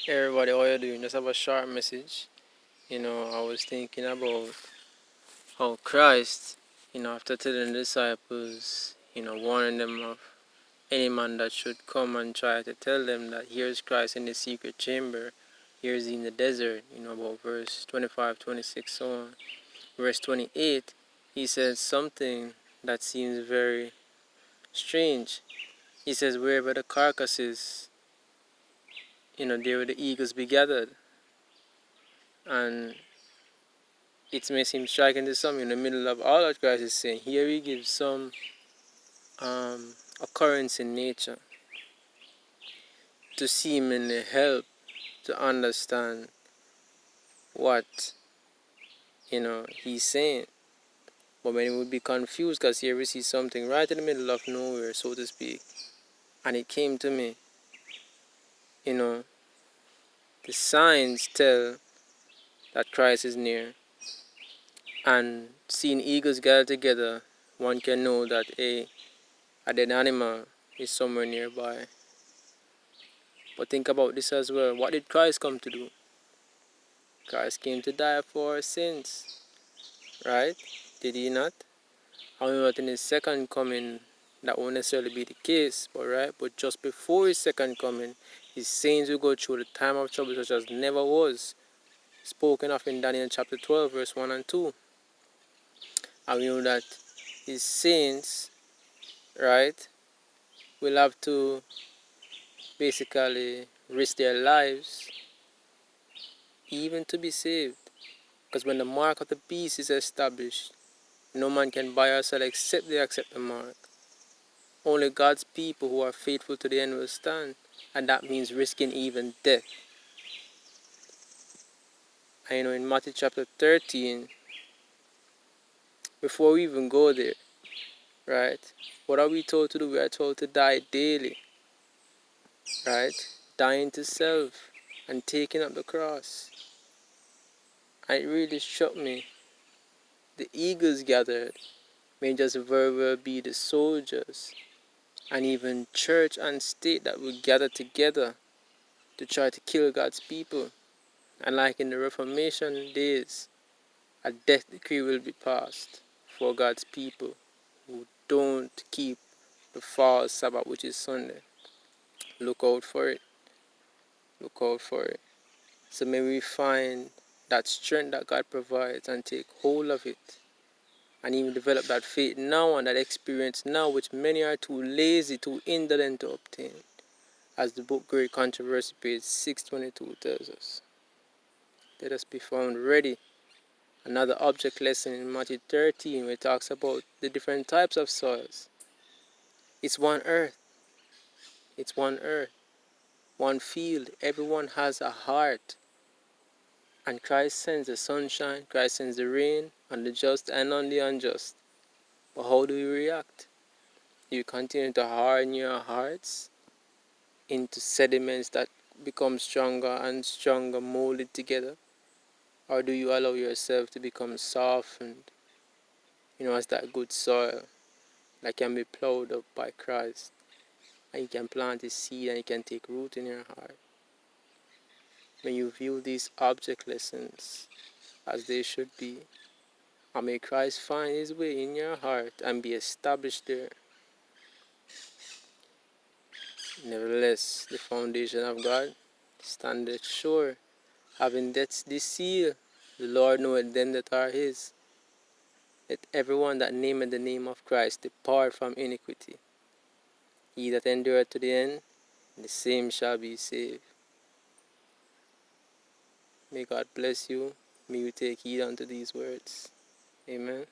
Hey everybody, how you doing? Just have a short message. I was thinking about how Christ, after telling the disciples, warning them of any man that should come and try to tell them that here's Christ in the secret chamber, here's he in the desert, about verse 25, 26, so on. Verse 28, he says something that seems very strange. He says, wherever the carcass is, there will the eagles be gathered. And it may seem striking to some in the middle of all that Christ is saying. Here he gives some occurrence in nature to seemingly help to understand what he's saying. But many would be confused because here we see something right in the middle of nowhere, so to speak. And it came to me, the signs tell that Christ is near. And seeing eagles gather together, one can know that a dead animal is somewhere nearby. But think about this as well. What did Christ come to do? Christ came to die for our sins, right? Did he not? I know that in his second coming, that won't necessarily be the case, but just before his second coming, his saints will go through the time of trouble such as never was spoken of in Daniel chapter 12, verse 1 and 2. And we know that his saints, right, will have to basically risk their lives even to be saved. Because when the mark of the beast is established, no man can buy or sell except they accept the mark. Only God's people who are faithful to the end will stand. And that means risking even death. And in Matthew chapter 13, before we even go there, right, what are we told to do? We are told to die daily, right? Dying to self and taking up the cross. And it really struck me. The eagles gathered may just very well be the soldiers and even church and state that will gather together to try to kill God's people. And like in the Reformation days, a death decree will be passed for God's people who don't keep the false Sabbath, which is Sunday. Look out for it. Look out for it. So may we find that strength that God provides and take hold of it. And even develop that faith now and that experience now, which many are too lazy, too indolent to obtain. As the book Great Controversy, page 622 tells us. Let us be found ready. Another object lesson in Matthew 13 where it talks about the different types of soils. It's one earth. It's one earth. One field. Everyone has a heart. And Christ sends the sunshine, Christ sends the rain on the just and on the unjust. But how do we react? Do you continue to harden your hearts into sediments that become stronger and stronger, molded together? Or do you allow yourself to become softened, as that good soil that can be plowed up by Christ? And you can plant a seed and it can take root in your heart. When you view these object lessons as they should be, and may Christ find his way in your heart and be established there. Nevertheless, the foundation of God standeth sure, having this seal, the Lord knoweth them that are his. Let everyone that nameth the name of Christ depart from iniquity. He that endureth to the end, the same shall be saved. May God bless you. May you take heed unto these words. Amen.